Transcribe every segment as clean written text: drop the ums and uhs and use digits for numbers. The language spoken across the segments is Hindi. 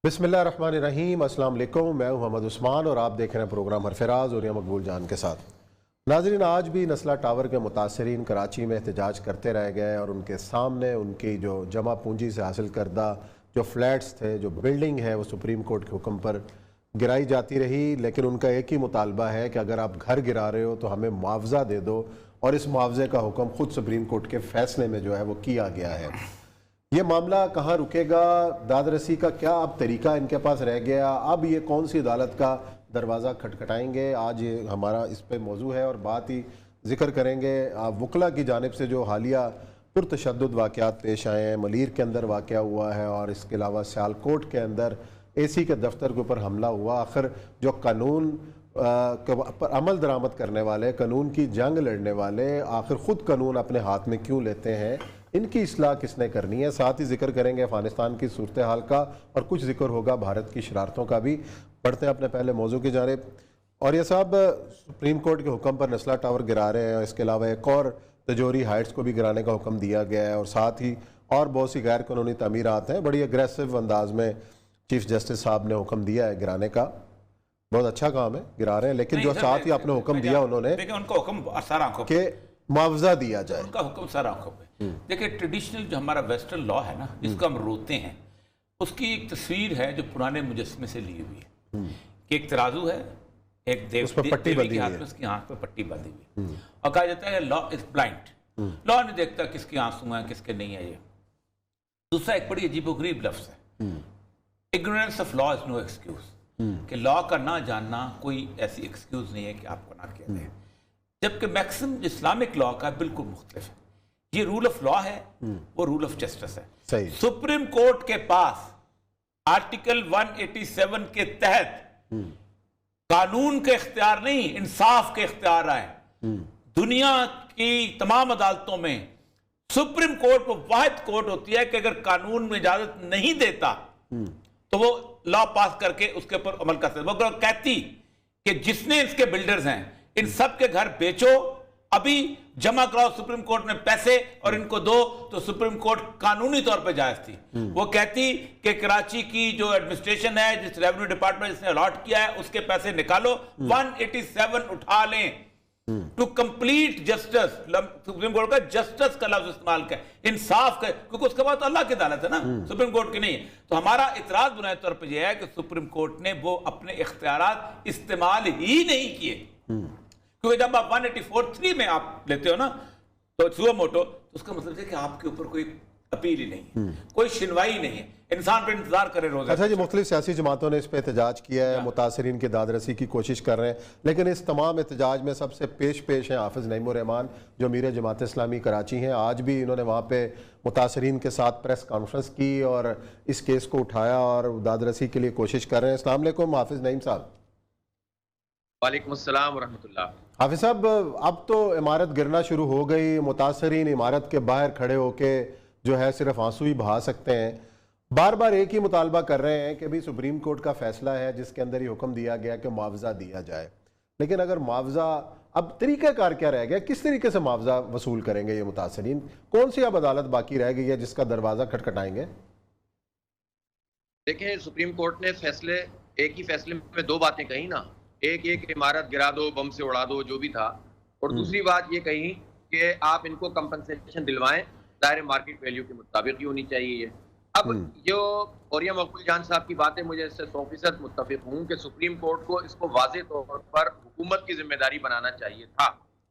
बिस्मिल्लाहिर्रहमानिर्रहीम। अस्सलाम वालेकुम। मैं हूं मोहम्मद उस्मान और आप देख रहे हैं प्रोग्राम हरफराज और मकबूल जान के साथ। नाज़रीन, आज भी नस्ला टावर के मुतासरीन कराची में एहतजाज करते रह गए और उनके सामने उनकी जो जमा पूंजी से हासिल करदा जो फ्लैट्स थे, जो बिल्डिंग है, वो सुप्रीम कोर्ट के हुक्म पर गिराई जाती रही। लेकिन उनका एक ही मुतालबा है कि अगर आप घर गिरा रहे हो तो हमें मुआवजा दे दो, और इस मुआवजे का हुक्म खुद सुप्रीम कोर्ट के फैसले में जो है वो किया गया है। ये मामला कहाँ रुकेगा, दादरसी का क्या अब तरीका इनके पास रह गया, अब ये कौन सी अदालत का दरवाज़ा खटखटाएंगे, आज ये हमारा इस पे मौजू है और बात ही जिक्र करेंगे वकला की जानिब से जो हालिया पुरतशद्दुद वाक़यात पेश आए हैं। मलीर के अंदर वाक़या हुआ है और इसके अलावा सियालकोट के अंदर AC के दफ्तर के ऊपर हमला हुआ। आखिर जो कानून पर अमल दरामद करने वाले, कानून की जंग लड़ने वाले, आखिर ख़ुद कानून अपने हाथ में क्यों लेते हैं, इनकी इस्लाह किसने करनी है। साथ ही जिक्र करेंगे अफगानिस्तान की सूरत हाल का और कुछ जिक्र होगा भारत की शरारतों का भी। बढ़ते हैं अपने पहले मौजू की जानिब। और ये साहब सुप्रीम कोर्ट के हुक्म पर नस्ला टावर गिरा रहे हैं, इसके अलावा एक और तजोरी हाइट्स को भी गिराने का हुक्म दिया गया है और साथ ही और बहुत सी गैर कानूनी तमीरात हैं। बड़ी अग्रेसिव अंदाज में चीफ जस्टिस साहब ने हुक्म दिया है गिराने का। बहुत अच्छा काम है, गिरा रहे हैं, लेकिन जो साथ ही आपने हुक्म दिया उन्होंने उनका हुक्म सारा कि मुआवजा दिया जाए, उनका हुक्म सारा आंखों पे। देखिए, ट्रेडिशनल जो हमारा वेस्टर्न लॉ है ना, जिसको हम रोते हैं, उसकी एक तस्वीर है जो पुराने मुजस्मे से ली हुई है कि एक तराजू है, एक देवी के हाथ में, उसकी आंख पे पट्टी बंधी हुई और कहा जाता है लॉ इज ब्लाइंड, लॉ नहीं देखता किसके आंसू हैं किसके नहीं है। ये दूसरा एक बड़ी अजीबोगरीब लफ्ज है, ignorance of law is no excuse, कि लॉ का ना जानना कोई ऐसी एक्सक्यूज नहीं है कि आपको ना किया जाए। जबकि मैक्सिमम इस्लामिक लॉ का बिल्कुल मुख्तलिफ है। ये रूल ऑफ लॉ है, वो रूल ऑफ जस्टिस है। सही। सुप्रीम कोर्ट के पास आर्टिकल 187 के तहत कानून के इख्तियार नहीं, इंसाफ के इख्तियार आए। दुनिया की तमाम अदालतों में सुप्रीम कोर्ट वो वाहिद कोर्ट होती है कि अगर कानून में इजाजत नहीं देता तो वो लॉ पास करके उसके ऊपर अमल कर सकते। वो कहती कि जिसने इसके बिल्डर्स हैं इन सब के घर बेचो, अभी जमा कराओ सुप्रीम कोर्ट में पैसे और इनको दो, तो सुप्रीम कोर्ट कानूनी तौर पे जायज थी। वो कहती कि कराची की जो एडमिनिस्ट्रेशन है, जिस रेवेन्यू डिपार्टमेंट जिसने अलॉट किया है, उसके पैसे निकालो, 187 उठा लें to complete justice. Supreme court का जस्टिस का लफ्ज इस्तेमाल किया, इंसाफ का, क्योंकि उसके बाद तो अल्लाह की अदालत है ना, सुप्रीम कोर्ट की नहीं है। तो हमारा इतराज बुनियादी तौर पर यह है कि सुप्रीम कोर्ट ने वो अपने इख्तियारात इस्तेमाल ही नहीं किए। क्योंकि जब आप 184(3) में आप लेते हो ना तो सुओ मोटो, तो उसका मतलब है कि आपके ऊपर कोई अपील ही नहीं है, कोई सुनवाई नहीं है, इंसान पर इंतजार करे रोज। अच्छा जी, मुख्तलिफ सियासी जमातों ने इस पर एहतजाज किया है, मुतासरीन की दादरसी की कोशिश कर रहे हैं, लेकिन इस तमाम एहतजाज में सबसे पेश है हाफिज नईमुर्रहमान जो मीर जमात इस्लामी कराची हैं। आज भी इन्होंने वहाँ पे मुतासरीन के साथ प्रेस कॉन्फ्रेंस की और इस केस को उठाया और दादरसी के लिए कोशिश कर रहे हैं। अस्सलाम वालेकुम हाफिज नईम साहब। वालेकुम अस्सलाम वरहमतुल्लाह। हाफिज साहब, अब तो इमारत गिरना शुरू हो गई, मुतासरीन इमारत के बाहर खड़े होके जो है सिर्फ आंसू ही बहा सकते हैं। बार बार एक ही मुतालबा कर रहे हैं कि भाई सुप्रीम कोर्ट का फैसला है जिसके अंदर ये हुक्म दिया गया कि मुआवजा दिया जाए, लेकिन अगर मुआवजा, अब तरीक़ाकार क्या रह गया, किस तरीके से मुआवजा वसूल करेंगे ये मुतासरीन, कौन सी अब अदालत बाकी रह गई है जिसका दरवाज़ा खटखटाएंगे? देखें, सुप्रीम कोर्ट ने एक ही फैसले में दो बातें कही ना, एक इमारत गिरा दो, बम से उड़ा दो, जो भी था, और दूसरी बात ये कही कि आप इनको कंपनसेशन दिलवाएं, दायरे मार्केट वैल्यू के मुताबिक ही होनी चाहिए। अब जो औरिया मकबूल जान साहब की बातें, मुझे इससे 100% मुत्तफिक हूँ कि सुप्रीम कोर्ट को इसको वाज़े तौर पर हुकूमत की जिम्मेदारी बनाना चाहिए था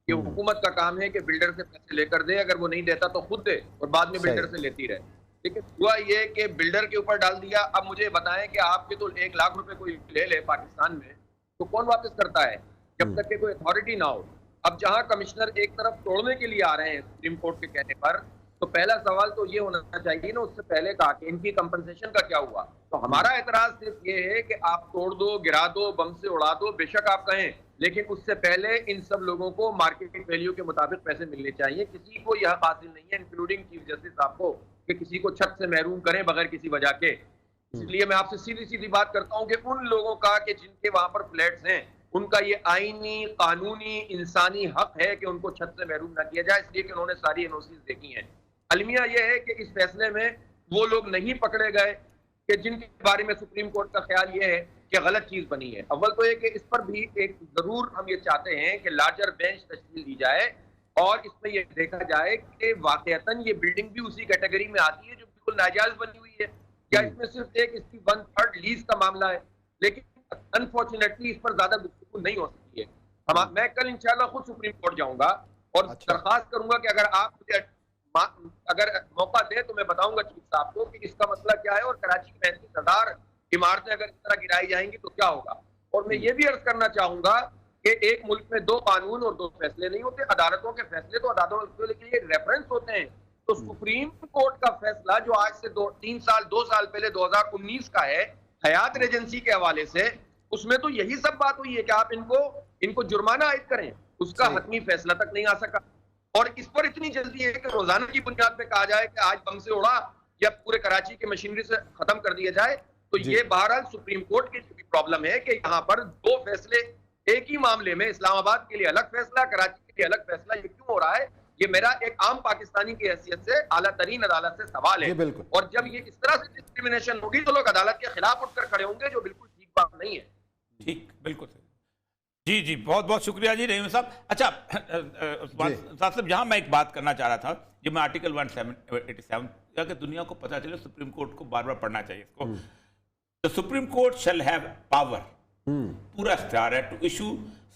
कि हुकूमत का काम है कि बिल्डर से पैसे लेकर दे, अगर वो नहीं देता तो खुद दे और बाद में बिल्डर से लेती रहे। लेकिन हुआ ये कि बिल्डर के ऊपर डाल दिया। अब मुझे बताएं कि आपके तो 1 लाख रुपए कोई ले ले पाकिस्तान में, तो कौन वापस करता है जब तक कि कोई अथॉरिटी ना हो। अब जहां कमिश्नर एक तरफ तोड़ने के लिए आ रहे हैं सुप्रीम कोर्ट के कहने पर, तो पहला सवाल तो ये होना चाहिए ना उससे पहले का कि इनकी कंपनसेशन का क्या हुआ। तो हमारा एतराज सिर्फ ये है कि आप तोड़ दो, गिरा दो, बम से उड़ा दो, बेशक आप कहें, लेकिन उससे पहले इन सब लोगों को मार्केट वैल्यू के मुताबिक पैसे मिलने चाहिए। किसी को यह हासिल नहीं है, इंक्लूडिंग चीफ जस्टिस साहब को, कि किसी को छत से महरूम करें बगैर किसी वजह के। इसलिए मैं आपसे सीधी सीधी बात करता हूं कि उन लोगों का कि जिनके वहां पर फ्लैट्स हैं, उनका ये आईनी, कानूनी, इंसानी हक है कि उनको छत से महरूम ना किया जाए, इसलिए कि उन्होंने सारी एनओसीज देखी हैं। अलमिया यह है कि इस फैसले में वो लोग नहीं पकड़े गए कि जिनके बारे में सुप्रीम कोर्ट का ख्याल ये है कि गलत चीज बनी है। अव्वल तो ये कि इस पर भी एक जरूर हम ये चाहते हैं कि लार्जर बेंच तश्कील दी जाए और इसमें ये देखा जाए कि वाकईतन ये बिल्डिंग भी उसी कैटेगरी में आती है जो बिल्कुल नाजायज बनी हुई है, या इसमें सिर्फ एक इसकी 1/3 लीज का मामला है। लेकिन अनफॉर्चुनेटली इस पर ज्यादा गुफ्तगू नहीं हो सकती है। मैं कल इंशाल्लाह खुद सुप्रीम कोर्ट जाऊंगा और दरख्वास्त करूंगा कि अगर आप मुझे अगर मौका दे तो मैं बताऊंगा चीफ साहब को कि इसका मसला क्या है और कराची में 35,000 इमारतें अगर इस तरह गिराई जाएंगी तो क्या होगा। और मैं ये भी अर्ज करना चाहूंगा कि एक मुल्क में 2 कानून और 2 फैसले नहीं होते। अदालतों के फैसले तो अदालतों के लिए रेफरेंस होते हैं। तो सुप्रीम कोर्ट का फैसला जो आज से 2 साल पहले 2019 का है हयात रेजेंसी के हवाले से, उसमें तो यही सब बात हुई है कि आप इनको जुर्माना आयद करें, उसका हतमी फैसला तक नहीं आ सका। और इस पर इतनी जल्दी है कि रोजाना की बुनियाद पे कहा जाए कि आज बम से उड़ा या पूरे कराची की मशीनरी से खत्म कर दिया जाए। तो ये बहरहाल सुप्रीम कोर्ट की प्रॉब्लम है कि यहाँ पर 2 फैसले एक ही मामले में, इस्लामाबाद के लिए अलग फैसला, कराची के लिए अलग फैसला, ये क्यों हो रहा है? ये मेरा एक आम पाकिस्तानी की हैसियत से आला तरीन अदालत से सवाल है। और जब ये इस तरह से डिस्क्रिमिनेशन होगी तो लोग अदालत के खिलाफ उठकर खड़े होंगे, जो बिल्कुल ठीक बात नहीं है। ठीक, बिल्कुल जी जी, बहुत बहुत शुक्रिया जी रहीम साहब। अच्छा साहब, यहाँ मैं एक बात करना चाह रहा था, जो मैं आर्टिकल 187 कि दुनिया को पता चले, सुप्रीम कोर्ट को बार बार पढ़ना चाहिए इसको। The supreme court shall have power, पूरा इख्तियार है टू इशू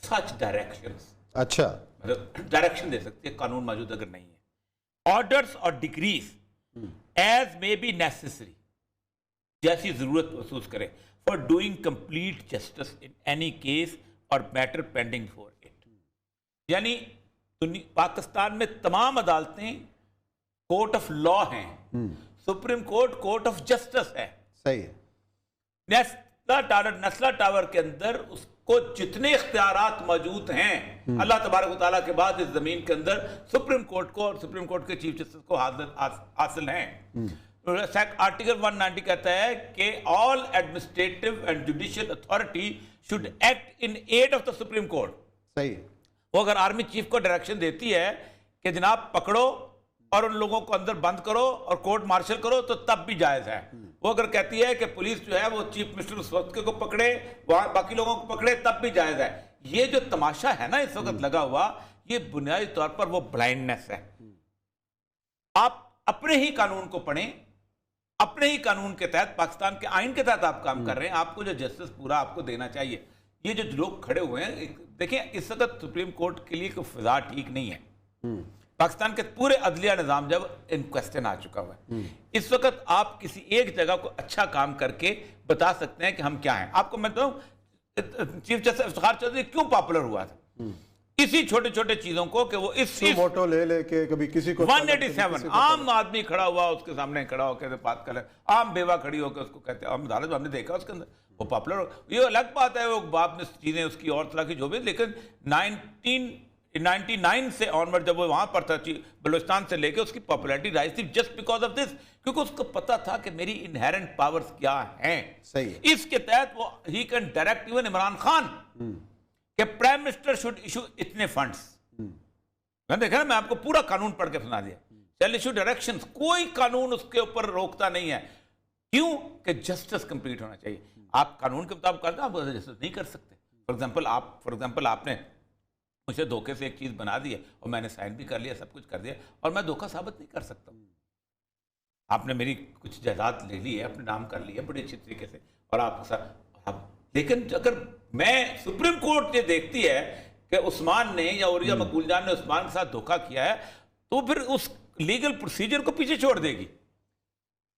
सच डायरेक्शंस। अच्छा, मतलब डायरेक्शन दे सकती है, कानून मौजूद अगर नहीं है। ऑर्डर्स और decrees as may be necessary, जैसी जरूरत महसूस करे, for doing complete justice in any case और मैटर पेंडिंग फॉर इट। यानी पाकिस्तान में तमाम अदालतें कोर्ट ऑफ लॉ हैं, supreme court court of justice है। सही है। नस्ला टावर के अंदर उसको जितने इख्तियारात मौजूद हैं अल्लाह तबारक व तआला के बाद इस जमीन के अंदर सुप्रीम कोर्ट को और सुप्रीम कोर्ट के चीफ जस्टिस को हासिल हैं। आर्टिकल 190 कहता है कि all administrative and judicial authority should act in aid of the supreme court. सही। वो अगर आर्मी चीफ को डायरेक्शन देती है कि जनाब पकड़ो और उन लोगों को अंदर बंद करो और कोर्ट मार्शल करो, तो तब भी जायज है। वो अगर कहती है कि पुलिस जो है वो चीफ मिनिस्टर उस वक्त को पकड़े, वहां बाकी लोगों को पकड़े, तब भी जायज है। ये जो तमाशा है ना इस वक्त लगा हुआ, ये बुनियादी तौर पर वो ब्लाइंडनेस है। आप अपने ही कानून को पढ़ें, अपने ही कानून के तहत, पाकिस्तान के आइन के तहत आप काम कर रहे हैं, आपको जो जस्टिस पूरा आपको देना चाहिए। ये जो लोग खड़े हुए हैं, देखिए इस वक्त सुप्रीम कोर्ट के लिए कोई फिजा ठीक नहीं है। पाकिस्तान के पूरे अदलिया निजाम जब इन क्वेश्चन आ चुका हुआ है, इस वक्त आप किसी एक जगह को अच्छा काम करके बता सकते हैं कि हम क्या हैं। आपको मैं बताऊं, चीफ जस्टिस इफ्तिखार चौधरी क्यों पॉपुलर हुआ था? इसी छोटे छोटे चीजों को कि वो इस मोटो ले के कभी किसी को 187 आम आदमी खड़ा हुआ, उसके सामने खड़ा होकर बात कर, आम बेवा खड़ी होकर उसको कहते हैं, हम अदालत हमने देखा उसके अंदर वो पॉपुलर। ये अलग बात है, वो बाप ने चीजें उसकी और तरह की जो भी, लेकिन 1999 से ऑनवर्ड जब वो वहां पर था, बलूचिस्तान से लेके, उसकी पॉपुलैरिटी राइज थी जस्ट बिकॉज ऑफ दिस, क्योंकि उसको पता था कि मेरी इनहेरेंट पावर्स क्या हैं। सही है। इसके तहत वो he can direct even Imran Khan कि प्राइम मिनिस्टर शुड इशू इतने फंड्स। मैं देखा ना, मैं आपको पूरा कानून पढ़ के सुना दिया, शैल इशू डायरेक्शंस, कोई कानून उसके ऊपर रोकता नहीं है। क्यों? कि जस्टिस कंप्लीट होना चाहिए। आप कानून के मुताबिक करते हैं, आप जस्टिस नहीं कर सकते। फॉर एग्जाम्पल आपने मुझे धोखे से एक चीज बना दी है और मैंने साइन भी कर लिया, सब कुछ कर दिया, और मैं धोखा साबित नहीं कर सकता। आपने मेरी कुछ जायदाद ले ली है, अपने नाम कर लिया बड़े अच्छे तरीके से, और आप लेकिन अगर मैं सुप्रीम कोर्ट ये देखती है कि उस्मान ने या औरिया मकबूल जान ने उस्मान के साथ धोखा किया है, तो फिर उस लीगल प्रोसीजर को पीछे छोड़ देगी,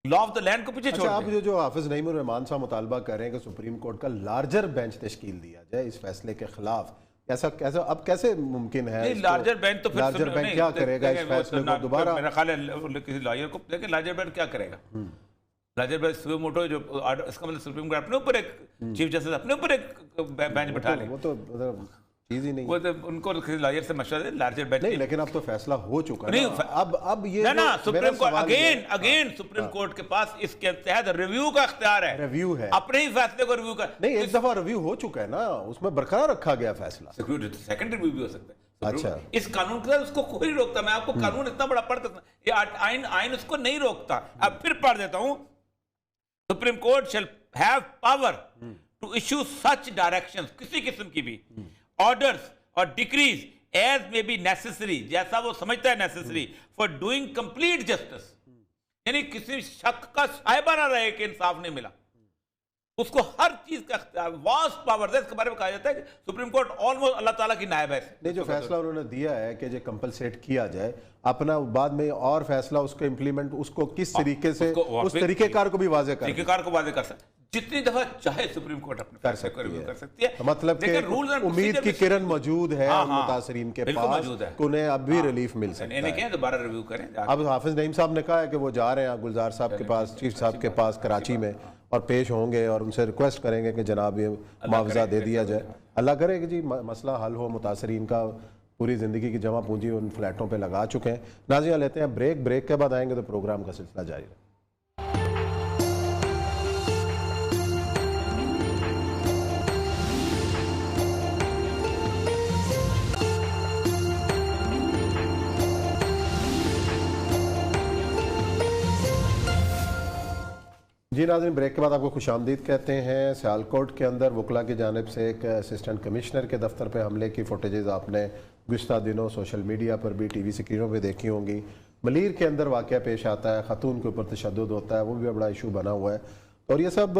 लॉ ऑफ द लैंड को पीछे छोड़ देगी। आप जो हाफिज नईमुर रहमान साहब मुतालबा कर रहे हैं कि सुप्रीम कोर्ट का लार्जर बेंच तश्कील दिया जाए इस फैसले के खिलाफ, अब कैसे मुमकिन है? लार्जर बेंच तो फिर लार्जर बेंच क्या करेगा इस फैसले को दोबारा? मेरा ख्याल है किसी लॉयर को, लेकिन लार्जर बेंच क्या करेगा? लार्जर बेंच सुप्रीम मोटो जो इसका मतलब सुप्रीम कोर्ट अपने ऊपर एक चीफ जस्टिस अपने ऊपर एक बेंच बैठा ले, वो तो चीज ही नहीं, वो तो उनको लॉयर से मशवरा दे, लार्जर बेंच नहीं। लेकिन अब तो फैसला हो चुका है, अब ये ना supreme court again supreme court के पास इसके तहत रिव्यू का इख्तियार है, रिव्यू है, अपने ही फैसले को रिव्यू कर। नहीं, एक दफा रिव्यू हो चुका है ना, उसमें बरकरार रखा गया फैसला, सेकंड रिव्यू भी हो सकता है। अच्छा, इस कानून के साथ उसको कोई रोकता, मैं आपको कानून इतना बड़ा पढ़ सकता, ये आइन उसको नहीं रोकता। अब फिर पढ़ देता हूं, supreme court shall have power to issue such directions, किसी किस्म की भी ऑर्डर्स और decrees as may be necessary, जैसा वो समझता है necessary for doing complete justice. यानी किसी शक का साहिबा ना रहे कि इंसाफ नहीं मिला, उसको हर चीज का इख्तियार, वास्ट पावर है। इसके बारे में कहा जाता है कि सुप्रीम कोर्ट ऑलमोस्ट अल्लाह ताला की नायब है। नहीं, जो फैसला उन्होंने दिया है कि जो कंपलसेट किया जाए, अपना बाद में और फैसला उसको इम्प्लीमेंट, उसको किस तरीके से, उस तरीकेकार को भी वाजे कर, तरीकेकार को वाजे कर सकते, जितनी दफा चाहे सुप्रीम कोर्ट अपने कर सकती है। मतलब कि उम्मीद की किरण मौजूद है मुतासरीन के पास, उन्हें अब भी रिलीफ मिल सकता है। इन्हें दोबारा रिव्यू करें। अब हाफिज नईम साहब ने कहा है कि वो जा रहे हैं गुलजार साहब के पास, चीफ साहब के पास कराची में, और पेश होंगे और उनसे रिक्वेस्ट करेंगे कि जनाब ये मुआवजा दे दिया जाए। अल्लाह करे कि जी मसला हल हो। मुतासरीन का पूरी ज़िंदगी की जमा पूंजी उन फ्लैटों पे लगा चुके हैं। नाज़रीन लेते हैं ब्रेक, ब्रेक के बाद आएंगे तो प्रोग्राम का सिलसिला जारी है। जी नाज़रीन, ब्रेक के बाद आपको खुशामदीद कहते हैं। सियालकोट के अंदर वकला की जानिब से एक असिस्टेंट कमिश्नर के दफ्तर पे हमले की फुटेजेस आपने गुज़श्ता दिनों सोशल मीडिया पर भी, टीवी स्क्रीनों पे देखी होंगी। मलीर के अंदर वाक़या पेश आता है, ख़तून के ऊपर तशद्दुद होता है, वो भी बड़ा इशू बना हुआ है। और ये सब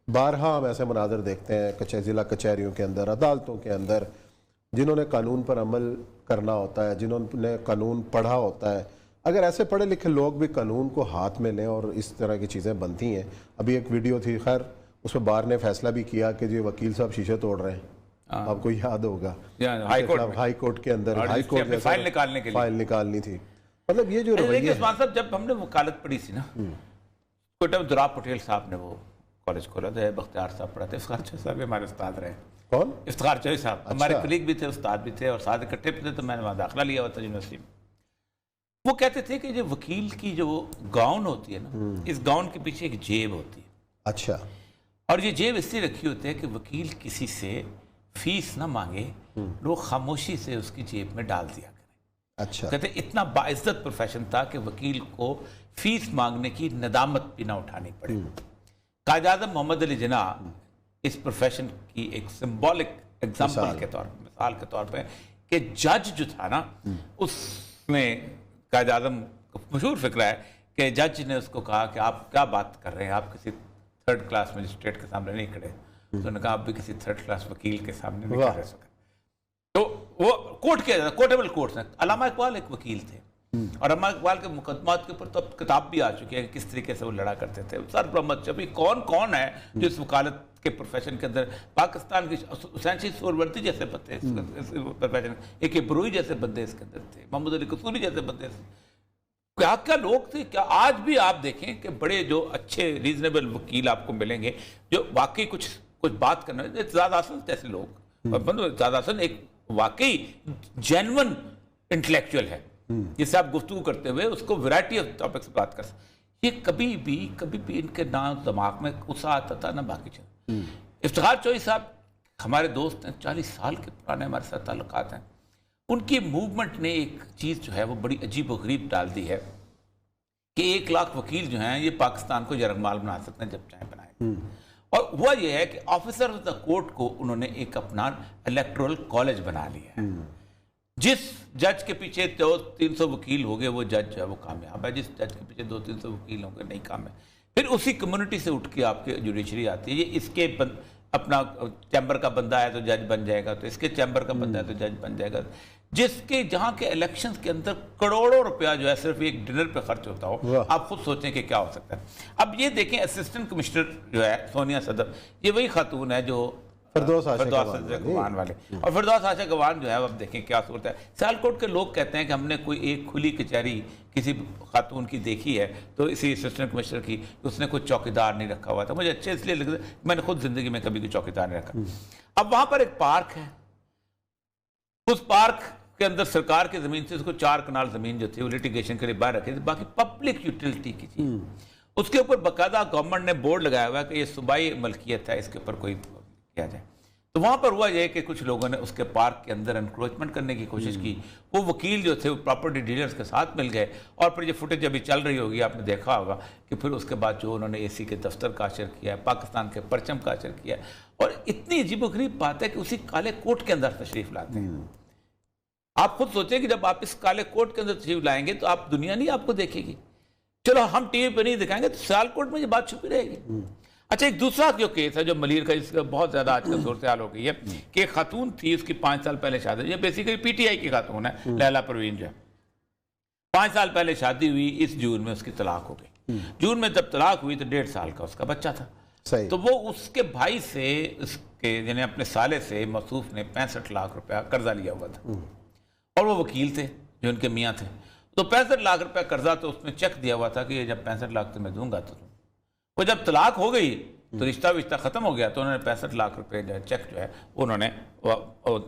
बारहा हम ऐसे मनाजर देखते हैं ज़िला कचहरियों के अंदर, अदालतों के अंदर, जिन्होंने कानून पर अमल करना होता है, जिन्होंने कानून पढ़ा होता है। अगर ऐसे पढ़े लिखे लोग भी कानून को हाथ में लें और इस तरह की चीज़ें बनती हैं। अभी एक वीडियो थी, खैर उसमें बार ने फैसला भी किया कि जो वकील साहब शीशे तोड़ रहे हैं, आपको याद होगा हाई कोर्ट के अंदर, हाई कोर्ट फाइल निकालने के लिए फाइल निकालनी थी। मतलब ये जो रवैया है, जब हमने वकालत पढ़ी थी ना, कोटा में दुराब पटेल साहब ने वो कॉलेज खोला था, बख्तियार साहब पढ़ाते, इफ्तिखार चौधरी साहब हमारे उस्ताद रहे। कौन? इफ्तिखार चौधरी साहब हमारे कलीग भी थे, उस्ताद भी थे, और साथ इकट्ठे थे, तो मैंने वहाँ दाखिला लिया हुआ था यूनिवर्सिटी में। वो कहते थे कि जो वकील की जो गाउन होती है ना, इस गाउन के पीछे एक जेब होती है। अच्छा। और ये जेब इसलिए रखी होती है कि वकील किसी से फीस ना मांगे, लोग खामोशी से उसकी जेब में डाल दिया करें। अच्छा। कहते इतना बाइज्जत प्रोफेशन था कि वकील को फीस मांगने की नदामत भी ना उठानी पड़े। कायद आज़म मोहम्मद अली जिन्ना इस प्रोफेशन की एक सिंबॉलिक एग्जाम्पल के तौर पर, मिसाल के तौर पर, कि जज जो था ना, उसने कायद आज़म मशहूर फिक्र है कि जज ने उसको कहा कि आप क्या बात कर रहे हैं, आप किसी थर्ड क्लास मजिस्ट्रेट के सामने नहीं खड़े। तो उन्होंने कहा आप भी किसी थर्ड क्लास वकील के सामने नहीं खड़े सकते। तो वो कोर्ट किया जाता, कोर्टेबल कोर्ट है। अल्लामा इकबाल एक वकील थे, और अल्लामा इकबाल के मुकदमात के ऊपर तो अब किताब भी आ चुकी है कि किस तरीके से वो लड़ा करते थे। सर ब्रह्मद अभी कौन कौन है जो इस वकालत के प्रोफेशन के अंदर, पाकिस्तान की हुसैन सोरवर्दी जैसे बंदे प्रोफेशन, एक इब्रोई जैसे बंदे इसके अंदर थे, मोहम्मद अली कसूरी जैसे बंदे थे, क्या क्या लोग थे। क्या आज भी आप देखें कि बड़े जो अच्छे रीजनेबल वकील आपको मिलेंगे जो वाकई कुछ बात करना, इज़ाद हसन जैसे लोग, और इज़ाद हसन एक वाकई जेन्युइन इंटेलेक्चुअल है, जिससे आप गुफ्तगू करते हुए उसको वैरायटी ऑफ टॉपिक्स पे बात कर सकते। ये कभी भी इनके ना दिमाग में गुस्सा आता था ना बाकी चीज़। इफ्तिखार चौधरी साहब हमारे दोस्त हैं, 40 साल के पुराने हमारे साथ ताल्लुकात हैं। उनकी मूवमेंट ने एक चीज़ जो है वो बड़ी अजीब व गरीब डाल दी है कि 1 लाख वकील जो हैं ये पाकिस्तान को यरगमाल बना सकते हैं जब चाहे बनाए। और हुआ ये है कि ऑफिसर ऑफ द कोर्ट को उन्होंने एक अपना इलेक्टोरल कॉलेज बना लिया है। जिस जज के पीछे 200-300 वकील हो गए वो जज जो है वो कामयाब है, जिस जज के पीछे 200-300 वकील होंगे नहीं कामयाब। फिर उसी कम्युनिटी से उठ के आपके जुडिशरी आती है। ये इसके अपना चैम्बर का बंदा है तो जज बन जाएगा, तो इसके चैम्बर का बंदा है तो जज बन जाएगा। जिसके जहाँ के इलेक्शंस के अंदर करोड़ों रुपया जो है सिर्फ एक डिनर पे खर्च होता हो, आप खुद सोचें कि क्या हो सकता है। अब ये देखें, असिस्टेंट कमिश्नर जो है सोनिया सदर, ये वही खातून है जो फिरदौस गवान वाले, और फिरदौस आशा गवान जो है अब देखें क्या सूरत है। सियालकोट के लोग कहते हैं कि हमने कोई एक खुली कचहरी किसी खातून की देखी है, तो इसी असिस्टेंट कमिश्नर की, उसने कोई चौकीदार नहीं रखा हुआ था। मुझे अच्छे इसलिए लगता है, मैंने खुद जिंदगी में कभी कोई चौकीदार नहीं रखा। अब वहां पर एक पार्क है, उस पार्क के अंदर सरकार की जमीन से उसको 4 कनाल जमीन जो थी वो लिटिगेशन के लिए बाहर रखी थी, बाकी पब्लिक यूटिलिटी की थी। उसके ऊपर बाकायदा गवर्नमेंट ने बोर्ड लगाया हुआ है कि ये सूबाई मलकियत है, इसके ऊपर कोई किया जाए। तो वहां पर हुआ यह कि कुछ लोगों ने उसके पार्क के अंदर एनक्रोचमेंट करने की कोशिश की। वो वकील जो थे वो प्रॉपर्टी डीलर्स के साथ मिल गए, और फिर ये फुटेज अभी चल रही होगी, आपने देखा होगा कि फिर उसके बाद जो उन्होंने एसी के दफ्तर का अशर किया है, पाकिस्तान के परचम का अशर किया है। और इतनी अजीबोगरीब बात है कि उसी काले कोट के अंदर तशरीफ लाते हैं। आप खुद सोचें कि जब आप इस काले कोट के अंदर तशरीफ लाएंगे तो आप दुनिया नहीं आपको देखेगी। चलो हम टीवी पर नहीं दिखाएंगे तो सियालकोट में ये बात छुपी रहेगी। अच्छा, एक दूसरा जो केस है जो मलिर का, इसका बहुत ज्यादा आजकल सूरत हाल हो गई है कि एक खातून थी, उसकी 5 साल पहले शादी, ये बेसिकली पीटीआई की खातून है, लैला परवीन जो है। 5 साल पहले शादी हुई, इस जून में उसकी तलाक हो गई। जून में जब तलाक हुई तो 1.5 साल का उसका बच्चा था। सही। तो वो उसके भाई से, उसके यानी अपने साले से मसूफ ने 65 लाख रुपया कर्जा लिया हुआ था, और वो वकील थे जो उनके मियाँ थे। तो 65 लाख रुपया कर्जा, तो उसमें चेक दिया हुआ था कि ये जब 65 लाख तुम्हें दूंगा तो वो जब तलाक हो गई तो रिश्ता विश्ता खत्म हो गया, तो उन्होंने 65 लाख रुपए जो है चेक जो है उन्होंने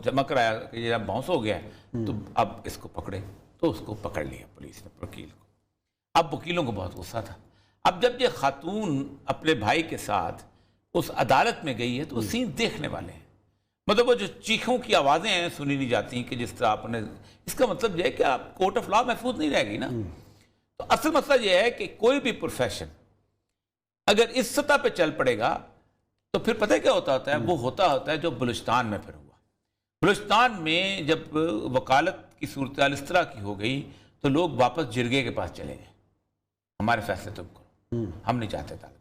जमा कराया कि ये जब बाउंस हो गया है तो अब इसको पकड़े। तो उसको पकड़ लिया पुलिस ने, वकील को। अब वकीलों को बहुत गुस्सा था। अब जब ये खातून अपने भाई के साथ उस अदालत में गई है तो वो सीन देखने वाले हैं। मतलब वो जो चीखों की आवाज़ें हैं सुनी नहीं जाती कि जिस तरह आपने, इसका मतलब यह है कि आप कोर्ट ऑफ लॉ महफूज नहीं रहेगी ना। तो असल मसला यह है कि कोई भी प्रोफेशन अगर इस सतह पे चल पड़ेगा तो फिर पता है क्या होता है, वो होता है जो बलूचिस्तान में फिर हुआ। बलूचिस्तान में जब वकालत की सूरत इस तरह की हो गई तो लोग वापस जिरगे के पास चले गए, हमारे फैसले तुम करो, हम नहीं चाहते अदालत।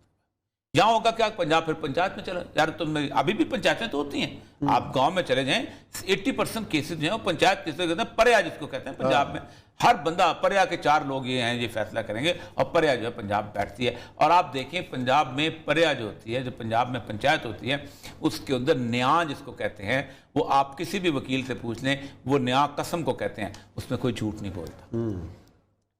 यहाँ होगा क्या, पंजाब फिर पंचायत में चला यार, तुम अभी भी पंचायतें तो होती हैं, आप गांव में चले जाएं, 80% केसेस जो है पंचायत केसेस कहते हैं, पर्या जिसको कहते हैं पंजाब में। हर बंदा पर्या के 4 लोग ये हैं, ये फैसला करेंगे, और पर्या जो है पंजाब बैठती है। और आप देखें पंजाब में पर्या जो होती है, जो पंजाब में पंचायत होती है, उसके अंदर न्याय जिसको कहते हैं, वो आप किसी भी वकील से पूछ लें, वो न्याय कसम को कहते हैं, उसमें कोई झूठ नहीं बोलता,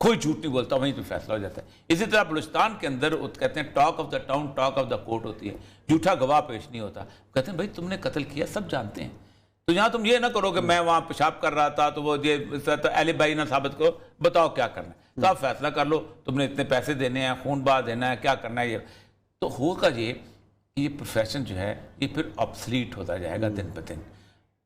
कोई झूठ नहीं बोलता, वहीं पे फैसला हो जाता है। इसी तरह बलूचिस्तान के अंदर कहते हैं talk of the town, talk of the court होती है, झूठा गवाह पेश नहीं होता। कहते हैं भाई तुमने कत्ल किया, सब जानते हैं, तो यहाँ तुम ये ना करो कि मैं वहाँ पेशाब कर रहा था तो वो ये तो एलिबाई ना साबित करो, बताओ क्या करना है, तो आप फैसला कर लो, तुमने इतने पैसे देने हैं, खून बहा देना है, क्या करना है। ये तो होगा ये प्रोफेशन जो है ये फिर ऑब्सलीट होता जाएगा दिन ब दिन,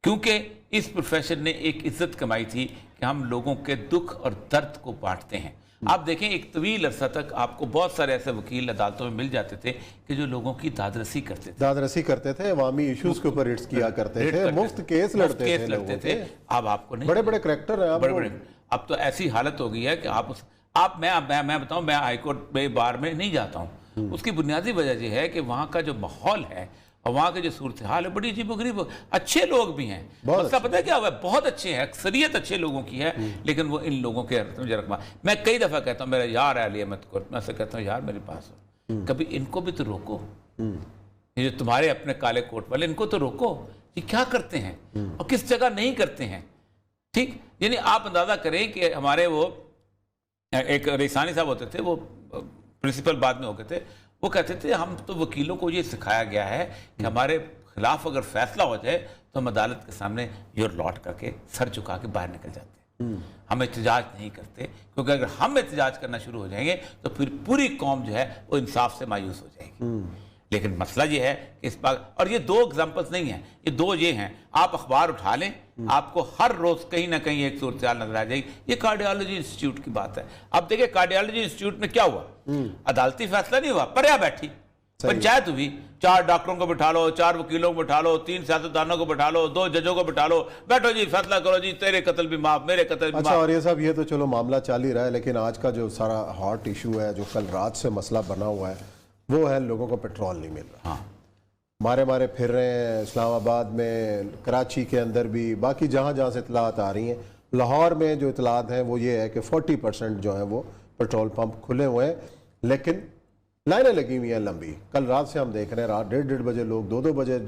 क्योंकि इस प्रोफेशन ने एक इज्जत कमाई थी कि हम लोगों के दुख और दर्द को बांटते हैं। आप देखें एक तवील अरसा तक आपको बहुत सारे ऐसे वकील अदालतों में मिल जाते थे कि जो लोगों की दादरसी करते थे, अवामी इश्यूज के ऊपर रिट्स किया करते थे, मुफ्त केस लड़ते थे। अब आपको नहीं, बड़े कैरेक्टर हैं, बड़े अब तो ऐसी हालत हो गई है कि मैं बताऊं, मैं हाईकोर्ट में बार में नहीं जाता हूं। उसकी बुनियादी वजह यह है कि वहां का जो माहौल है और वहाँ के जो सूरत हाल है बड़ी अजीबोगरीब। अच्छे लोग भी हैं, मसला पता है क्या हुआ है, बहुत अच्छे हैं, अक्सरियत अच्छे लोगों की है, लेकिन वो इन लोगों के रकबा। मैं कई दफ़ा कहता हूँ, मेरा यार है अली अहमद कोर्ट, मैं से कहता हूँ यार मेरे पास हो, कभी इनको भी तो रोको, ये जो तुम्हारे अपने काले कोट वाले, इनको तो रोको, ये क्या करते हैं और किस जगह नहीं करते हैं। ठीक, यानी आप अंदाज़ा करें कि हमारे वो एक रेसानी साहब होते थे, वो प्रिंसिपल बाद में हो गए थे, वो कहते थे हम तो वकीलों को ये सिखाया गया है कि हमारे खिलाफ अगर फैसला हो जाए तो हम अदालत के सामने योर लौट करके सर झुका के बाहर निकल जाते हैं, हम एहतजाज नहीं करते, क्योंकि अगर हम एहतजाज करना शुरू हो जाएंगे तो फिर पूरी कौम जो है वो इंसाफ से मायूस हो जाएगी। लेकिन मसला ये है कि इस बात, और ये 2 एग्जाम्पल्स नहीं हैं, ये 2 ये हैं, आप अखबार उठा लें, आपको हर रोज कहीं ना कहीं एक सूरत हाल नजर आ जाएगी। ये कार्डियोलॉजी इंस्टीट्यूट की बात है। अब देखिए कार्डियोलॉजी इंस्टीट्यूट में क्या हुआ, अदालती फैसला नहीं हुआ, पर्या बैठी, पंचायत हुई, 4 डॉक्टरों को बिठा लो, 4 वकीलों को बिठा लो, 3 सियासतदानों को बिठा लो, 2 जजों को बिठा लो, बैठो जी फैसला करो जी, तेरे कत्ल भी माफ, मेरे कत्ल भी माफ। अच्छा, और ये सब ये तो चलो मामला चल ही रहा है, लेकिन आज का जो सारा हॉट इशू है, जो कल रात से मसला बना हुआ है, वो है लोगों को पेट्रोल नहीं मिल रहा। हाँ, मारे फिर रहे हैं इस्लामाबाद में, कराची के अंदर भी, बाकी जहाँ से इतलात आ रही हैं। लाहौर में जो इतलात हैं वो ये है कि 40% जो है वो पेट्रोल पंप खुले हुए हैं, लेकिन लाइनें लगी हुई हैं लंबी। कल रात से हम देख रहे हैं, रात 1:30 बजे लोग 2-2 बजे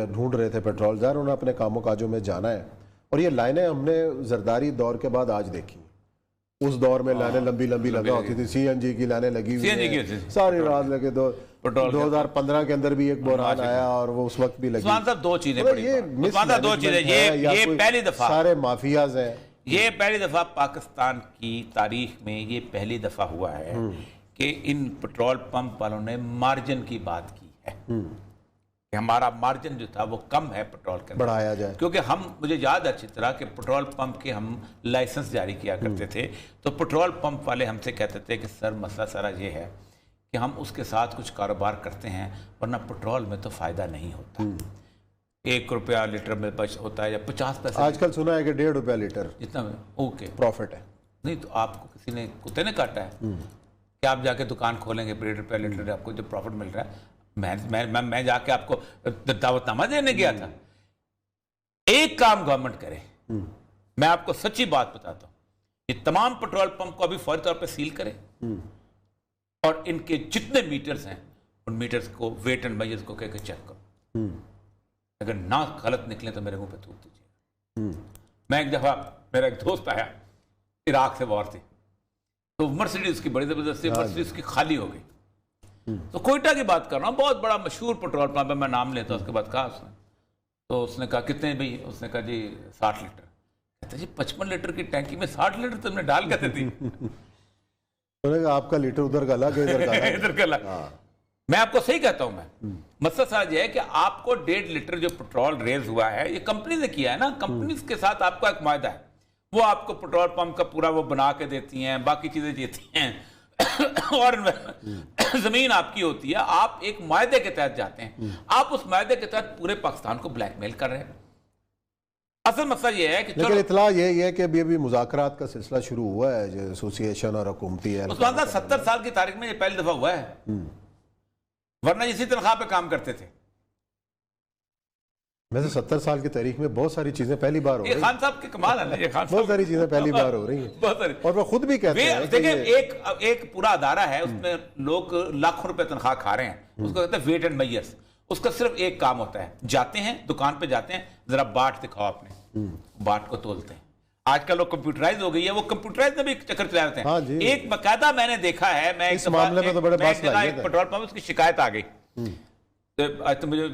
ढूंढ रहे थे पेट्रोल, ज़ाहिर उन्हें अपने कामों काजों में जाना है। और ये लाइनें हमने जरदारी दौर के बाद आज देखी। उस दौर में लाइनें लंबी लगा होती थी, CNG की लाइनें लगी हुई हैं, सारी रात लगे। 2015 के अंदर भी एक बहरान आया और वो उस वक्त भी लगी। 2 चीजें, ये पहली दफा सारे माफियाज हैं, ये पहली दफा पाकिस्तान की तारीख में ये पहली दफा हुआ है कि इन पेट्रोल पंप वालों ने मार्जिन की बात की है। कि हमारा मार्जिन जो था वो कम है पेट्रोल के अंदर, बढ़ाया जाए, क्योंकि हम, मुझे याद है अच्छी तरह कि पेट्रोल पंप के हम लाइसेंस जारी किया करते थे, तो पेट्रोल पंप वाले हमसे कहते थे कि सर मसला सारा ये है कि हम उसके साथ कुछ कारोबार करते हैं, वरना पेट्रोल में तो फ़ायदा नहीं होता। 1 रुपया लीटर में बच होता है या 50 पैसे, आजकल सुना है कि 1.5 रुपया लीटर जितना ओके प्रॉफिट है। नहीं तो आपको किसी ने कुत्ते ने काटा है कि आप जाके दुकान खोलेंगे 1.5 रुपया लीटर, आपको जो प्रॉफिट मिल रहा है। मैं जाके आपको दावतनामा देने गया था। एक काम गवर्नमेंट करे, मैं आपको सच्ची बात बताता हूं, ये तमाम पेट्रोल पंप को अभी फौरी तौर पे सील करे और इनके जितने मीटर्स हैं उन मीटर्स को वेट एंड मेजर्स को कहकर चेक करो। अगर ना गलत निकले तो मेरे मुंह पे थूक दीजिए। मैं एक दफा, मेरा एक दोस्त आया, इराक से वॉर थी, तो मर्सिडीज की बड़ी जबरदस्त थी, मर्सिडीज की खाली हो गई। तो कोयटा की बात कर रहा हूँ, बहुत बड़ा मशहूर पेट्रोल पंप है, मैं नाम लेता हूँ। उसके बाद कहा उसने, तो उसने कहा कितने भाई? उसने कहा जी 60 लीटर। कहता जी 55 लीटर की टैंकी में 60 लीटर तुमने डाल कर दी? आपका लीटर उधर का अलग है, इधर का अलग। इधर का अलग। मैं आपको सही कहता हूं, मैं मसला सारा यह है कि आपको 1.5 लीटर जो पेट्रोल रेज हुआ है, ये कंपनी ने किया है ना, कंपनी के साथ आपका एक मायदा है, वो आपको पेट्रोल पंप का पूरा वो बना के देती हैं, बाकी चीजें देती हैं और जमीन आपकी होती है। आप एक मायदे के तहत जाते हैं, आप उस मायदे के तहत पूरे पाकिस्तान को ब्लैकमेल कर रहे हैं। असल मसला ये है कि लेकिन इतला ये है कि अभी मुज़ाकरात का सिलसिला शुरू हुआ है, जो एसोसिएशन और हुकूमती है। 70 साल की तारीख में ये पहली दफा हुआ है, वरना इसी तनख्वाह पे काम करते थे। वैसे 70 साल की तारीख में बहुत सारी चीजें पहली बार हो रही हैं। खान साहब के कमाल है ना, ये खान बहुत सारी चीजें पहली बार हो रही हैं, बहुत सारी। और वो खुद भी कहते हैं। देखिए एक पूरा अदारा है, उसमें लोग लाखों रुपए तनख्वाह खा रहे हैं, उसको कहते हैं वेट एंड मेजर्स। उसका सिर्फ एक काम होता है, जाते हैं दुकान पे जाते हैं, जरा बाट दिखाओ आपने, बाट को तोलते हैं। आजकल लोग कंप्यूटराइज हो गई है, वो कंप्यूटराइज में भी चक्कर चला रहे हैं। हाँ जी। एक बकायदा मैंने देखा है, मैं इस मामले में तो बड़े पेट्रोल पंप उसकी शिकायत आ गई, तो मुझे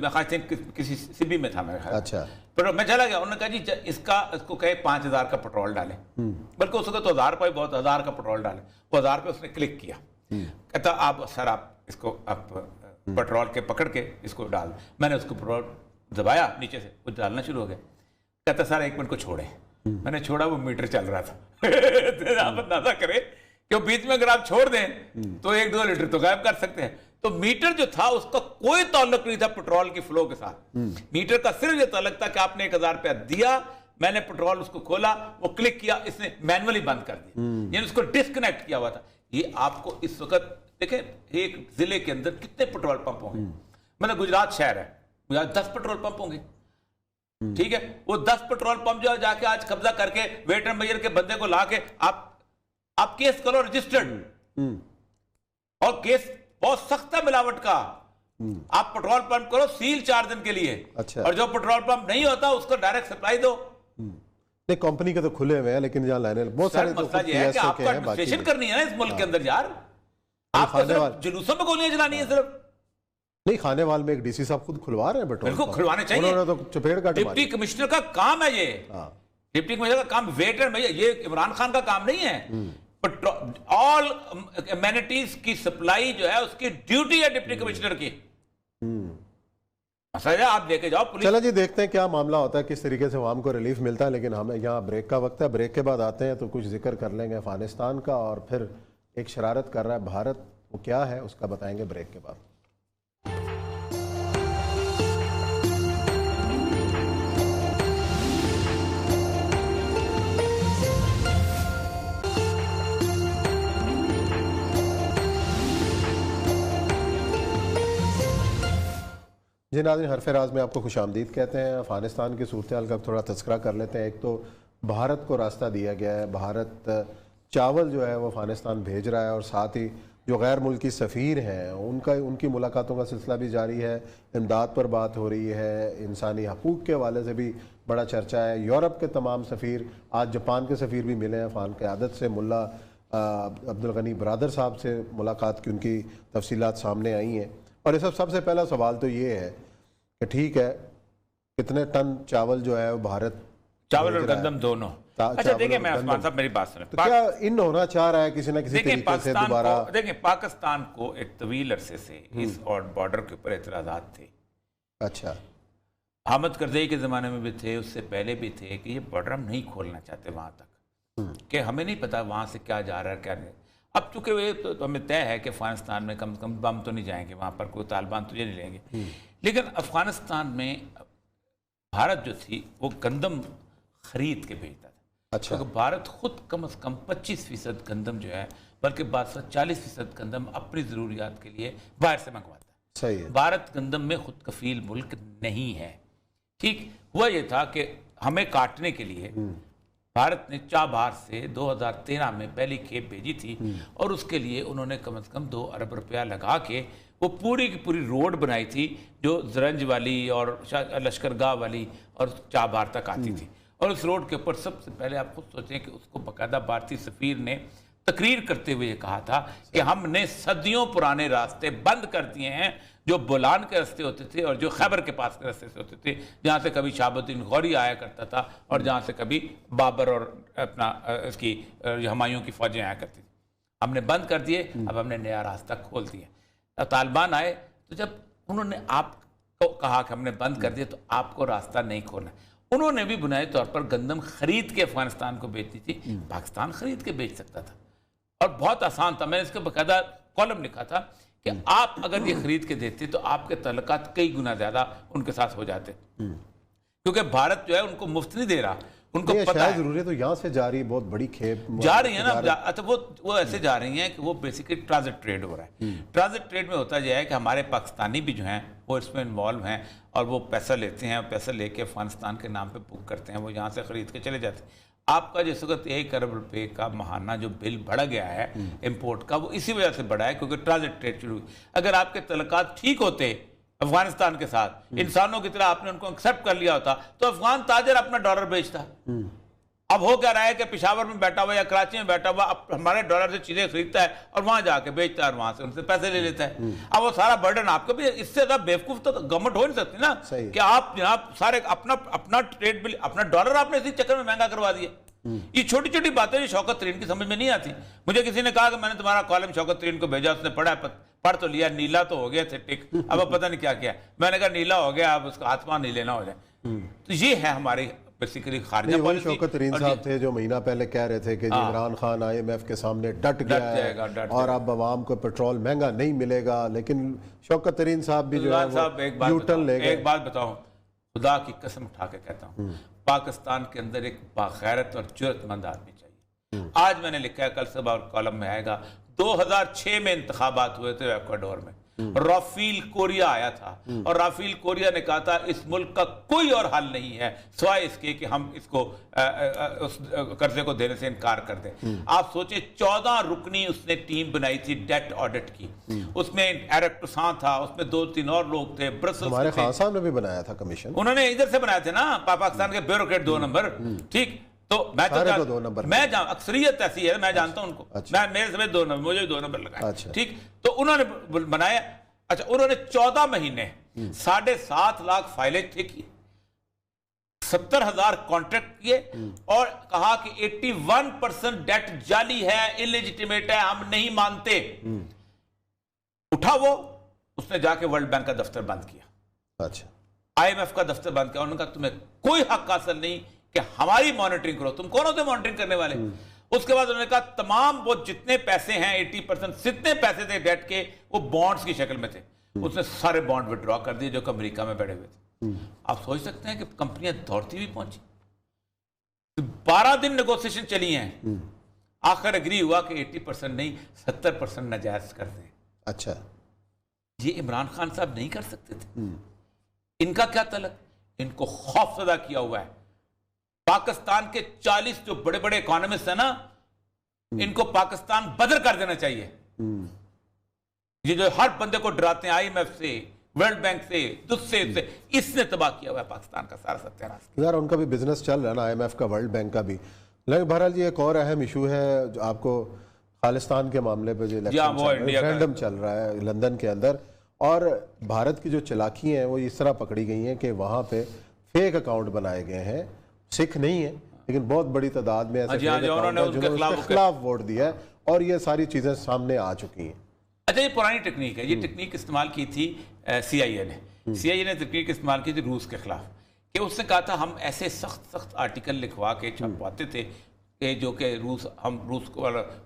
किसी सिबी में था मैं, अच्छा, पर मैं चला गया, उन्होंने कहा जी इसको कहे 5000 का पेट्रोल डालें, बल्कि उसको तो 1000 रुपये, बहुत 1000 का पेट्रोल डालें। वो 1000 रुपये उसने क्लिक किया, कहता आप सर आप इसको आप पेट्रोल के पकड़ के इसको डाल। मैंने उसको पेट्रोल दबाया, नीचे से कुछ डालना शुरू हो गया। कहता सर 1 मिनट को छोड़े। मैंने छोड़ा, वो मीटर चल रहा था। आप अंदाजा करें कि बीच में अगर आप छोड़ दें तो 1-2 लीटर तो गायब कर सकते हैं। तो मीटर जो था उसका कोई ताल्लुक नहीं था पेट्रोल की फ्लो के साथ। मीटर का सिर्फ ये ताल्लुक था कि आपने 1000 रुपया दिया, मैंने पेट्रोल उसको खोला, वो क्लिक किया, इसने मैनुअली बंद कर दिया, यानी उसको डिस्कनेक्ट किया हुआ था। ये आपको इस वक्त देखें, एक जिले के अंदर कितने पेट्रोल पंप होंगे? मतलब गुजरात शहर है, गुजरात 10 पेट्रोल पंप होंगे, ठीक है। वो 10 पेट्रोल पंप जो जाके आज कब्जा करके वेट एंड मेजर के बंदे को लाके आप केस करो रजिस्टर्ड, और केस बहुत सख्त है मिलावट का। आप पेट्रोल पंप करो सील 4 दिन के लिए, अच्छा। और जो पेट्रोल पंप नहीं होता उसको डायरेक्ट सप्लाई दो। नहीं, कंपनी के तो खुले हुए हैं, लेकिन जहां लाइन बहुत सारे मसला ये है कि आपको एडमिनिस्ट्रेशन करनी है ना इस मुल्क के अंदर यार। आपको सिर्फ जुलूसों में गोलियां चलानी है सिर्फ। नहीं, खाने वाले में एक डीसी साहब खुद खुलवा रहे हैं पेट्रोल, बिल्कुल खुलवाने चाहिए, उन्होंने तो चपेट काट मारी। डिप्टी कमिश्नर का काम है ये, डिप्टी कमिश्नर का काम वेट एंड मेजर, ये इमरान खान का काम नहीं है। ऑल एमेनिटीज की सप्लाई जो है उसकी ड्यूटी है डिप्टी कमिश्नर की। आप लेके जाओ पुलिस। चलो जी, देखते हैं क्या मामला होता है, किस तरीके से आवाम को रिलीफ मिलता है। लेकिन हमें यहाँ ब्रेक का वक्त है, ब्रेक के बाद आते हैं तो कुछ जिक्र कर लेंगे अफगानिस्तान का, और फिर एक शरारत कर रहा है भारत, वो क्या है उसका बताएंगे ब्रेक के बाद। जी नाज़रीन, हरफ़े राज में आपको खुशामदीद कहते हैं। अफ़गानिस्तान की सूरत हाल का थोड़ा तज़किरा कर लेते हैं। एक तो भारत को रास्ता दिया गया है, भारत चावल जो है वो अफ़गानिस्तान भेज रहा है, और साथ ही जो गैर मुल्की सफ़ीर हैं उनकी मुलाकातों का सिलसिला भी जारी है। इमदाद पर बात हो रही है, इंसानी हकूक़ के हवाले से भी बड़ा चर्चा है। यूरोप के तमाम सफ़ीर, आज जापान के सफ़ीर भी मिले हैं अफ़गान क़यादत से। मुल्ला अब्दुल गनी बरादर साहब से मुलाकात की उनकी तफसीलात सामने आई हैं। और इस सबसे पहला सवाल तो ये है कि ठीक है, कितने टन चावल जो है वो भारत चावल और गंदम दोनों। अच्छा देखिए, मैं उस्मान साहब मेरी बात सुने, तो क्या इन होना चाह रहा है किसी न किसी तरीके से दोबारा? देखिए, पाकिस्तान को एक तवील अरसे से इस और बॉर्डर के ऊपर एतराज़ात थे अच्छा, हामिद करज़ई के ज़माने में भी थे, उससे पहले भी थे कि ये बॉर्डर हम नहीं खोलना चाहते वहाँ तक, कि हमें नहीं पता वहाँ से क्या जा रहा है क्या नहीं। अब चूँकि वे तो हमें तय है कि अफ़गानिस्तान में कम से कम बम तो नहीं जाएंगे, वहाँ पर कोई तालिबान तुझे नहीं लेंगे। लेकिन अफ़गानिस्तान में भारत जो थी वो गंदम खरीद के भेजता था। अच्छा, क्योंकि भारत खुद कम से कम 25% गंदम जो है, बल्कि 40% गंदम अपनी ज़रूरियात के लिए बाहर से मंगवाता है। सही है। भारत गंदम में खुद कफील मुल्क नहीं है। ठीक हुआ ये था कि हमें काटने के लिए भारत ने चाबहार से 2013 में पहली खेप भेजी थी, और उसके लिए उन्होंने कम से कम 2 अरब रुपया लगा के वो पूरी की पूरी रोड बनाई थी जो जरंज वाली और लश्करगाह वाली और चाबहार तक आती थी। और उस रोड के ऊपर सबसे पहले आप खुद सोचें कि उसको बाकायदा भारतीय सफीर ने तकरीर करते हुए ये कहा था कि हमने सदियों पुराने रास्ते बंद कर दिए हैं, जो बोलान के रास्ते होते थे और जो खैबर के पास के रास्ते से होते थे, जहाँ से कभी शहाबुद्दीन गौरी आया करता था और जहाँ से कभी बाबर और अपना इसकी हुमायूं की फौजें आया करती थी। हमने बंद कर दिए, अब हमने नया रास्ता खोल दिया। तालिबान आए तो जब उन्होंने आपको कहा कि हमने बंद कर दिया तो आपको रास्ता नहीं खोलना। उन्होंने भी बुनियादी तौर पर गंदम खरीद के अफगानिस्तान को बेचती थी, पाकिस्तान खरीद के बेच सकता था और बहुत आसान था। मैंने इसके बाकायदा कॉलम लिखा था कि आप अगर ये खरीद के देते तो आपके तल्लुकात कई गुना ज्यादा उनके साथ हो जाते, क्योंकि भारत जो है उनको मुफ्त नहीं दे रहा, उनको पता है जरूरी है। तो यहाँ से जा रही बहुत बड़ी खेप जा रही है ना, अच्छा वो ऐसे जा रही हैं कि वो बेसिकली ट्रांजिट ट्रेड हो रहा है। ट्रांजिट ट्रेड में होता यह है कि हमारे पाकिस्तानी भी जो हैं वो इसमें इन्वॉल्व हैं और वो पैसा लेते हैं और पैसा लेके अफगानिस्तान के नाम पे बुक करते हैं, वो यहाँ से खरीद के चले जाते हैं। आपका जिस वक्त 1 अरब रुपए का महाना जो बिल बढ़ा गया है इंपोर्ट का, वो इसी वजह से बढ़ा है क्योंकि ट्रांजिट ट्रेड शुरू हुई। अगर आपके तल्लुकात ठीक होते अफगानिस्तान के साथ, इंसानों की तरह आपने उनको एक्सेप्ट कर लिया होता, तो अफगान ताजर अपना डॉलर बेचता। अब हो क्या रहा है कि पेशावर में बैठा हुआ या कराची में बैठा हुआ अब हमारे डॉलर से चीजें खरीदता है और वहां जाके बेचता है और वहां से उनसे पैसे ले लेता है। अब वो सारा बर्डन आपको भी, इससे ज्यादा बेवकूफ तो गवर्नमेंट हो नहीं सकती ना कि आप जनाब सारे अपना ट्रेड बिल, अपना डॉलर आपने इसी चक्कर में महंगा करवा दिया। ये छोटी छोटी बातें जो शौकत तरीन की समझ में नहीं आती। मुझे किसी ने कहा कि मैंने तुम्हारा कॉलम शौकत तरीन को भेजा, उसने पढ़ तो लिया, नीला तो हो गया थे टिक, अब पता नहीं क्या किया। मैंने कहा नीला हो गया, अब उसका आसमान नहीं लेना हो जाए। तो ये है हमारी बेसिकली खारिजा पॉलिसी। शौकत तरीन साहब थे जो महीना पहले कह रहे थे कि इमरान खान IMF के सामने डट गया है और अब आवाम को पेट्रोल महंगा नहीं मिलेगा, लेकिन शौकत तरीन साहब भी जो है न्यूटन ले गए। एक बात बताओ, खुदा की कसम उठा के कहता हूँ, पाकिस्तान के अंदर एक बाखैरत और जुर्रतमंद आदमी चाहिए। आज मैंने लिखा है, कल सुबह कॉलम में आएगा, 2006 में इंतखाबात हुए थे इक्वाडोर में, राफेल कोरिया आया था और राफेल कोरिया ने कहा था इस मुल्क का कोई और हल नहीं है सिवाय इसके कि हम इसको उस कर्जे को देने से इनकार कर दें। आप सोचे 14 रुकनी उसने टीम बनाई थी डेट ऑडिट की, उसमें एरिक टुसान था, उसमें 2-3 और लोग थे, ब्रसेल्स हमारे खान साहब ने भी बनाया था कमीशन, उन्होंने इधर से बनाए थे ना, पाकिस्तान के ब्यूरोक्रेट 2 नंबर। ठीक, तो मैं तो 2 नंबर मैं अक्सरियत ऐसी है, मैं जानता हूं उनको। मैं मेरे समेत 2 नंबर, मुझे 2 नंबर लगा। ठीक, तो उन्होंने बनाया। अच्छा, उन्होंने 14 महीने 7.5 लाख फाइलें ठीक की, 70,000 कॉन्ट्रैक्ट किए और कहा कि 81% डेट जाली है, इलेजिटिमेट है, हम नहीं मानते। उठा वो, उसने जाके वर्ल्ड बैंक का दफ्तर बंद किया। अच्छा, IMF का दफ्तर बंद किया। उन्होंने कहा तुम्हें कोई हक हासिल नहीं कि हमारी मॉनिटरिंग करो, तुम कौन होते मॉनिटरिंग करने वाले। उसके बाद उन्होंने कहा तमाम वो जितने पैसे हैं 80% जितने पैसे थे डेट के वो बॉन्ड्स की शक्ल में थे, उसने सारे बॉन्ड विड्रॉ कर दिए जो अमेरिका में बैठे हुए थे। आप सोच सकते हैं कि कंपनियां दौड़ती हुई पहुंची, 12 दिन नेगोशिएशन चली हैं, आखिर एग्री हुआ कि 80% नहीं 70% नाजायज कर दें। अच्छा, ये इमरान खान साहब नहीं कर सकते थे। इनका क्या तलक, इनको खौफजदा किया हुआ है। पाकिस्तान के 40 जो बड़े बड़े इकोनॉमिस्ट है ना, इनको पाकिस्तान बदर कर देना चाहिए। ये जो हर बंदे को डराते हैं IMF से, वर्ल्ड बैंक से, दूसरे से, इसने तबाह किया हुआ है पाकिस्तान का सारा सत्यानाश। यार उनका भी बिजनेस चल रहा है ना, IMF का, वर्ल्ड बैंक का भी। लेकिन बहरहाल जी एक और अहम इशू है जो आपको खालिस्तान के मामले पे जो रेफरेंडम चल रहा है लंदन के अंदर, और भारत की जो चालाकी हैं वो इस तरह पकड़ी गई हैं कि वहाँ पे फेक अकाउंट बनाए गए हैं, सिख नहीं है लेकिन बहुत बड़ी तादाद में ऐसे जिन्होंने खिलाफ वोट दिया है, और ये सारी चीज़ें सामने आ चुकी हैं। अच्छा, ये पुरानी टेक्निक है, ये टेक्निक इस्तेमाल की थी CIA ने CIA ने तकनीक इस्तेमाल की थी रूस के खिलाफ, कि उसने कहा था हम ऐसे सख्त आर्टिकल लिखवा के छपवाते थे कि जो कि हम रूस को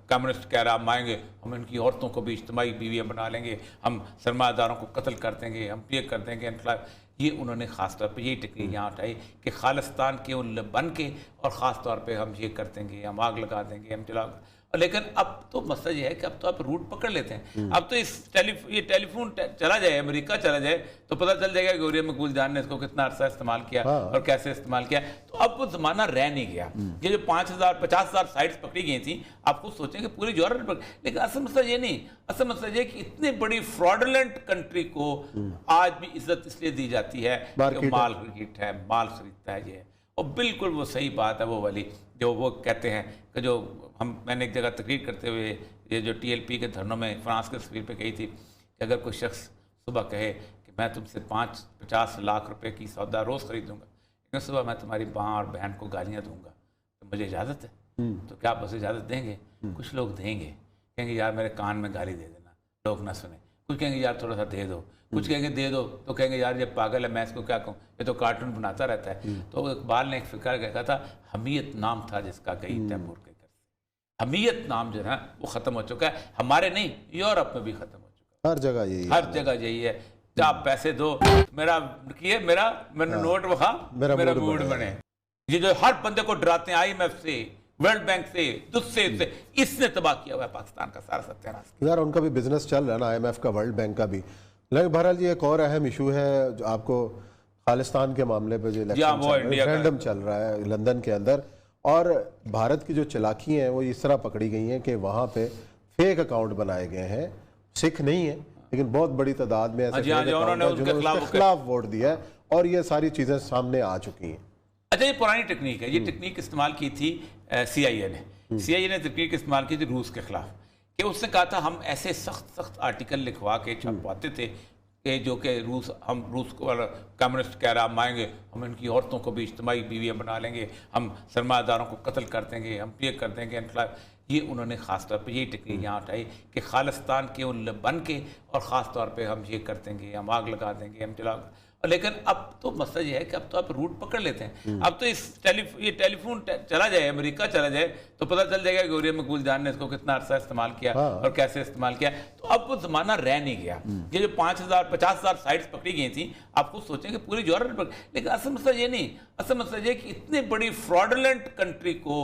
कम्युनिस्ट कह रहा हम आएंगे, हम इनकी औरतों को भी इज्तिमाई बीवियाँ बना लेंगे, हम सरमादारों को कत्ल कर देंगे, हम ये कर देंगे इनकलाब। ये उन्होंने ख़ास तौर पे यही टेक्निक यहाँ उठाई कि खालिस्तान के उन बन के और ख़ास तौर पे हम ये कर देंगे, हम आग लगा देंगे, हम जला। लेकिन अब तो मसला ये है कि अब तो आप रूट पकड़ लेते हैं। अब तो ये टेलीफोन चला जाए, अमेरिका चला जाए, तो पता चल जाएगा कि हुर्रियत मकबूल जान ने इसको कितना अर्सा इस्तेमाल किया और कैसे इस्तेमाल किया। तो अब वो ज़माना रह नहीं गया। ये जो 50,000 साइट्स पकड़ी गई थी, आप खुद सोचें कि पूरी यूरोप पर, लेकिन असल मसला ये नहीं, असल मसला ये कि इतनी बड़ी फ्रॉडलेंट कंट्री को आज भी इज्जत इसलिए दी जाती है कि मार्केट है, माल खरीदता है ये। और बिल्कुल वो सही बात है वो वाली जो वो कहते हैं कि जो मैंने एक जगह तकरीर करते हुए ये जो TLP के धरनों में फ्रांस के तस्वीर पे कही थी कि अगर कोई शख्स सुबह कहे कि मैं तुमसे 50 लाख रुपए की सौदा रोज़ खरीदूंगा, लेकिन सुबह मैं तुम्हारी माँ और बहन को गालियाँ दूंगा, तो मुझे इजाज़त है? तो क्या आप उसे इजाज़त देंगे? कुछ लोग देंगे, कहेंगे यार मेरे कान में गाली दे देना, लोग ना सुने। कुछ कहेंगे यार थोड़ा सा दे दो, कुछ कहेंगे दे दो, तो कहेंगे यार ये पागल है, मैं इसको क्या कहूँ, ये तो कार्टून बनाता रहता है। तो इकबाल ने एक फिक्र कहा था, हमीयत नाम था जिसका गई तैमूर के घर से। हमीयत नाम जो है वो ख़त्म हो चुका है, हमारे नहीं यूरोप में भी ख़त्म हो चुका है। हर जगह यही है। आप पैसे दो, मेरा नोट वहाँ मेरा मूड बने। ये जो हर बंदे को डराते हैं IMF से, वर्ल्ड बैंक से, दूसरे से, इसने तबाह किया हुआ है पाकिस्तान का सारा सत्यानाश। यार उनका भी बिजनेस चल रहा है ना, IMF का, वर्ल्ड बैंक का भी। लेकिन बहरहाल ये एक और अहम इशू है जो आपको खालिस्तान के मामले पे जो रेफरेंडम चल रहा है लंदन के अंदर, और भारत की जो चालाकी हैं वो इस तरह पकड़ी गई हैं कि वहाँ पे फेक अकाउंट बनाए गए हैं, सिख नहीं है लेकिन बहुत बड़ी तादाद में ऐसे जिन्होंने उसके खिलाफ वोट दिया है, और ये सारी चीज़ें सामने आ चुकी हैं। अच्छा, ये पुरानी टेक्निक है, ये टेक्निक इस्तेमाल की थी CIA ने तकनीक इस्तेमाल की थी रूस के खिलाफ, कि उसने कहा था हम ऐसे सख्त आर्टिकल लिखवा के छपवाते थे कि जो कि हम रूस को कम्युनिस्ट कह रहा हम आएंगे, हम इनकी औरतों को भी इज्तिमाई बीवियाँ बना लेंगे, हम सरमादारों को कत्ल कर देंगे, हम ये कर देंगे इनकलाब। ये उन्होंने ख़ास तौर पे यही टेक्निक यहाँ उठाई कि खालिस्तान के उन बन के और ख़ास तौर पे हम ये कर देंगे, हम आग लगा देंगे, हम जला। लेकिन अब तो मसला ये है कि अब तो आप रूट पकड़ लेते हैं। अब तो ये टेलीफोन चला जाए, अमेरिका चला जाए, तो पता चल जाएगा कि हुर्रियत मकबूल जान ने इसको कितना अर्सा इस्तेमाल किया और कैसे इस्तेमाल किया। तो अब वो ज़माना रह नहीं गया। ये जो 50,000 साइट्स पकड़ी गई थी, आप खुद सोचें कि पूरी यूरोप पर, लेकिन असल मसला ये नहीं, असल मसला ये कि इतनी बड़ी फ्रॉडलेंट कंट्री को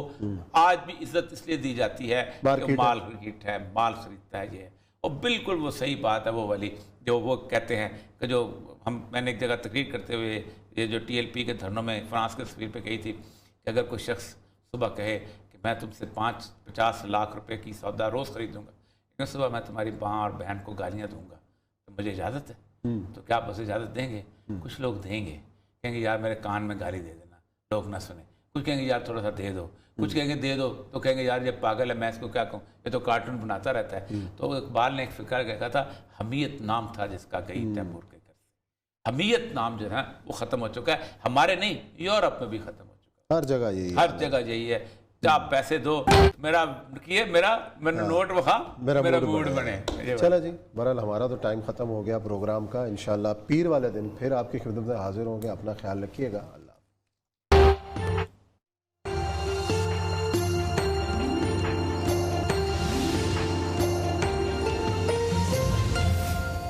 आज भी इज्जत इसलिए दी जाती है कि मार्केट है, माल खरीदता है ये। और बिल्कुल वो सही बात है वो वाली जो वो कहते हैं कि जो मैंने एक जगह तकरीर करते हुए ये जो TLP के धरनों में फ्रांस के तस्वीर पे कही थी कि अगर कोई शख्स सुबह कहे कि मैं तुमसे 50 लाख रुपए की सौदा रोज़ खरीदूंगा, लेकिन सुबह मैं तुम्हारी माँ और बहन को गालियाँ दूंगा, तो मुझे इजाज़त है? तो क्या आप उसे इजाज़त देंगे? कुछ लोग देंगे, कहेंगे यार मेरे कान में गाली दे देना, लोग ना सुने। कुछ कहेंगे यार थोड़ा सा दे दो, कुछ कहेंगे दे दो, तो कहेंगे यार ये पागल है, मैं इसको क्या कहूँ, ये तो कार्टून बनाता रहता है। तो इकबाल ने एक फिक्र कहा था, हमीयत नाम था जिसका गई तैमूर के घर से। हमीयत नाम जो है वो ख़त्म हो चुका है, हमारे नहीं यूरोप में भी ख़त्म हो चुका है। हर जगह यही है। आप पैसे दो, मेरा नोट वहाँ मेरा मूड बने। चलो जी, बहरहाल हमारा तो टाइम ख़त्म हो गया प्रोग्राम का। इंशाल्लाह पीर वाले दिन फिर आपकी खिदमत में हाजिर होंगे। अपना ख्याल रखिएगा।